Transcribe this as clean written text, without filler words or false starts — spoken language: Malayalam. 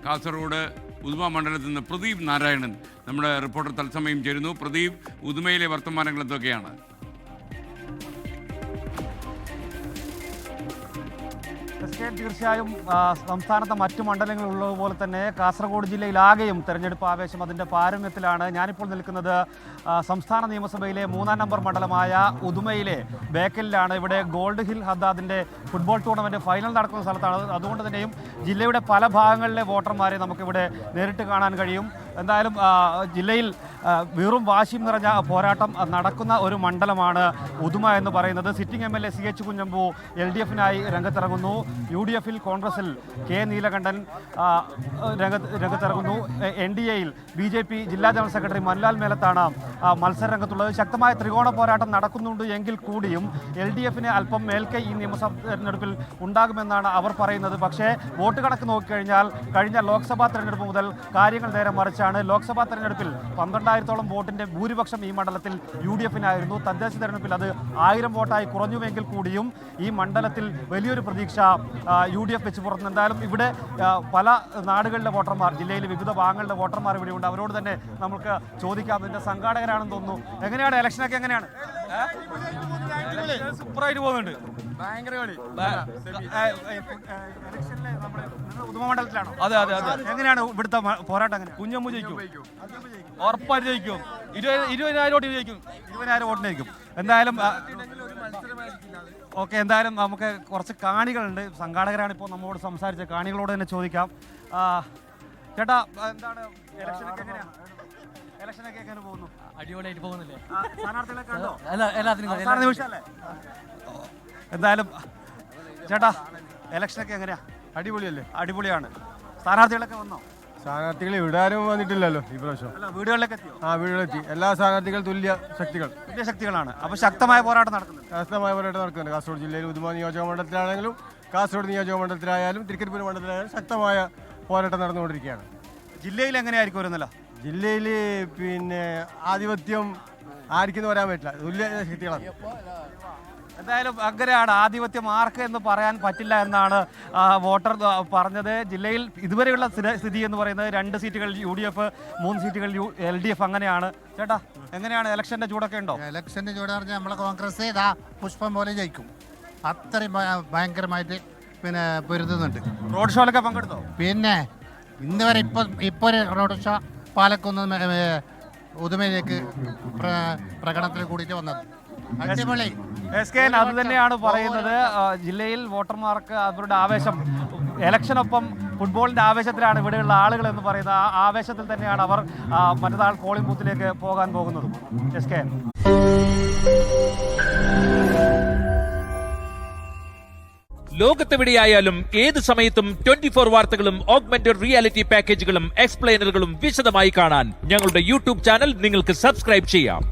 കാസർഗോഡ് ഉദുമ മണ്ഡലത്തിൽ നിന്ന് പ്രദീപ് നാരായണൻ നമ്മുടെ റിപ്പോർട്ടർ തത്സമയം ചേരുന്നു. പ്രദീപ്, ഉദുമയിലെ വർത്തമാനങ്ങൾ എന്തൊക്കെയാണ്? തീർച്ചയായും സംസ്ഥാനത്തെ മറ്റു മണ്ഡലങ്ങളിലുള്ളതുപോലെ തന്നെ കാസർഗോഡ് ജില്ലയിലാകെയും തെരഞ്ഞെടുപ്പ് ആവേശം അതിൻ്റെ പാരമ്യത്തിലാണ്. ഞാനിപ്പോൾ നിൽക്കുന്നത് സംസ്ഥാന നിയമസഭയിലെ 3-ാം നമ്പർ മണ്ഡലമായ ഉദുമയിലെ ബേക്കലിലാണ്. ഇവിടെ ഗോൾഡ് ഹിൽ ഹദ്ദാദിൻ്റെ ഫുട്ബോൾ ടൂർണമെൻറ്റ് ഫൈനൽ നടക്കുന്ന സ്ഥലത്താണ്. അതുകൊണ്ട് തന്നെയും ജില്ലയുടെ പല ഭാഗങ്ങളിലെ വോട്ടർമാരെ നമുക്കിവിടെ നേരിട്ട് കാണാൻ കഴിയും. എന്തായാലും ജില്ലയിൽ വീറും വാശിയും നിറഞ്ഞ പോരാട്ടം നടക്കുന്ന ഒരു മണ്ഡലമാണ് ഉദുമ എന്ന് പറയുന്നത്. സിറ്റിംഗ് MLA CH കുഞ്ഞമ്പു LDF-നായി രംഗത്തിറങ്ങുന്നു. UDF-ൽ കോൺഗ്രസിൽ K നീലകണ്ഠൻ രംഗത്തിറങ്ങുന്നു. NDA-ൽ BJP ജില്ലാ ജനറൽ സെക്രട്ടറി മൻലാൽ മേലത്താണ് മത്സര രംഗത്തുള്ളത്. ശക്തമായ ത്രികോണ പോരാട്ടം നടക്കുന്നുണ്ട് എങ്കിൽ കൂടിയും LDF-ന് അല്പം മേൽക്കൈ ഈ നിയമസഭാ തെരഞ്ഞെടുപ്പിൽ ഉണ്ടാകുമെന്നാണ് അവർ പറയുന്നത്. പക്ഷേ വോട്ട് കണക്ക് നോക്കിക്കഴിഞ്ഞാൽ കഴിഞ്ഞ ലോക്സഭാ തെരഞ്ഞെടുപ്പ് മുതൽ കാര്യങ്ങൾ നേരെ മറിച്ചാണ്. ലോക്സഭാ തെരഞ്ഞെടുപ്പിൽ 12,000-ഓളം വോട്ടിന്റെ ഭൂരിപക്ഷം ഈ മണ്ഡലത്തിൽ UDF-നായിരുന്നു. തദ്ദേശ തെരഞ്ഞെടുപ്പിൽ അത് 1000 വോട്ടായി കുറഞ്ഞുവെങ്കിൽ കൂടിയും ഈ മണ്ഡലത്തിൽ വലിയൊരു പ്രതീക്ഷ UDF വെച്ച് പുറത്തുനിന്ന്. എന്തായാലും ഇവിടെ പല നാടുകളിലെ വോട്ടർമാർ, ജില്ലയിലെ വിവിധ ഭാഗങ്ങളിലെ വോട്ടർമാർ ഇവിടെയുണ്ട്. അവരോട് തന്നെ നമുക്ക് ചോദിക്കാം. ഇതിന്റെ സംഘാടകരാണെന്ന് തോന്നുന്നു. എങ്ങനെയാണ് ഇലക്ഷനൊക്കെ? എങ്ങനെയാണ്? സൂപ്പറായിട്ട് പോകുന്നുണ്ട്. ഭയങ്കര കളി. ഉദുമ മണ്ഡലത്തിലാണോ? അതെ അതെ അതെ. എങ്ങനെയാണ് ഇവിടുത്തെ പോരാട്ടം? എങ്ങനെ? കുഞ്ഞമ്മു ജയിക്കും, ഉറപ്പായിട്ട് ജയിക്കും. 20,000 വോട്ട് ജയിക്കും. 20,000 വോട്ടിനായിരിക്കും. എന്തായാലും ഓക്കെ, എന്തായാലും നമുക്ക് കുറച്ച് കാണികളുണ്ട്. സംഘാടകരാണ് ഇപ്പോൾ നമ്മോട് സംസാരിച്ച കാണികളോട് തന്നെ ചോദിക്കാം. ചേട്ടാ, എന്താണ് ഇലക്ഷനൊക്കെ എങ്ങനെയാണ്? ഇലക്ഷനൊക്കെ എങ്ങനെ പോകുന്നു? അടിപൊളിയായിട്ട് പോകുന്നില്ലേ? സ്ഥാനാർത്ഥികളെ കണ്ടോ? എല്ലാത്തിനും. എന്തായാലും ചേട്ടാ, ഇലക്ഷനൊക്കെ എങ്ങനെയാ? അടിപൊളിയല്ലേ? അടിപൊളിയാണ്. സ്ഥാനാർത്ഥികളൊക്കെ വന്നോ? സ്ഥാനാർത്ഥികൾ ഇവിടെ ആരും വന്നിട്ടില്ലല്ലോ ഈ പ്രാവശ്യം. വീടുകളിലേക്ക് എത്തിയോ? വീടുകളെത്തി. എല്ലാ സ്ഥാനാർത്ഥികളും തുല്യ ശക്തികളാണ്. അപ്പൊ ശക്തമായ പോരാട്ടം നടക്കുന്നുണ്ട്. കാസർഗോഡ് ജില്ലയിൽ ഉദുമ നിയോജക മണ്ഡലത്തിലാണെങ്കിലും കാസർഗോഡ് നിയോജക മണ്ഡലത്തിലായാലും തിരുക്കരിപ്പൂർ മണ്ഡലത്തിലായാലും ശക്തമായ പോരാട്ടം നടന്നുകൊണ്ടിരിക്കുകയാണ്. ജില്ലയിൽ എങ്ങനെയായിരിക്കും ഒരു നില? ജില്ലയിൽ പിന്നെ ആധിപത്യം ആർക്കെന്ന് പറയാൻ പറ്റില്ല, തുല്യ ശക്തികളാണ്. എന്തായാലും അങ്ങനെയാണ്. ആധിപത്യം ആർക്ക് എന്ന് പറയാൻ പറ്റില്ല എന്നാണ് വോട്ടർ പറഞ്ഞത്. ജില്ലയിൽ ഇതുവരെയുള്ള സ്ഥിതി എന്ന് പറയുന്നത് 2 സീറ്റുകൾ UDF, 3 സീറ്റുകൾ LDF, അങ്ങനെയാണ്. ചേട്ടാ, എങ്ങനെയാണ് ഇലക്ഷന്റെ ചൂടൊക്കെ ഉണ്ടോ? ഇലക്ഷന്റെ ചൂട് പറഞ്ഞാൽ നമ്മളെ കോൺഗ്രസ് ഇതാ പുഷ്പം പോലെ ജയിക്കും. അത്രയും ഭയങ്കരമായിട്ട് പിന്നെ പൊരുതുന്നുണ്ട്. റോഡ് ഷോയിലൊക്കെ പങ്കെടുത്തോ? പിന്നെ ഇന്ന് വരെ ഇപ്പോൾ റോഡ് ഷോ പാലക്കുന്ന് ഉദുമയിലേക്ക് പ്രകടനത്തിൽ കൂടിയിട്ട് വന്നത്. അടിപൊളി. അത് തന്നെയാണ് പറയുന്നത്. ജില്ലയിൽ വോട്ടർമാർക്ക് അവരുടെ ആവേശം, ഇലക്ഷനൊപ്പം ഫുട്ബോളിന്റെ ആവേശത്തിലാണ് ഇവിടെയുള്ള ആളുകൾ എന്ന് പറയുന്നത്. ആ ആവേശത്തിൽ തന്നെയാണ് അവർ മറ്റന്നാൾ പോളിംഗ് ബൂത്തിലേക്ക് പോകാൻ പോകുന്നതും. ലോകത്തെവിടെയായാലും ഏത് സമയത്തും 24 വാർത്തകളും ഓഗ്മെന്റഡ് റിയാലിറ്റി പാക്കേജുകളും എക്സ്പ്ലെയിനറുകളും വിശദമായി കാണാൻ ഞങ്ങളുടെ YouTube ചാനൽ നിങ്ങൾക്ക് സബ്സ്ക്രൈബ് ചെയ്യാം.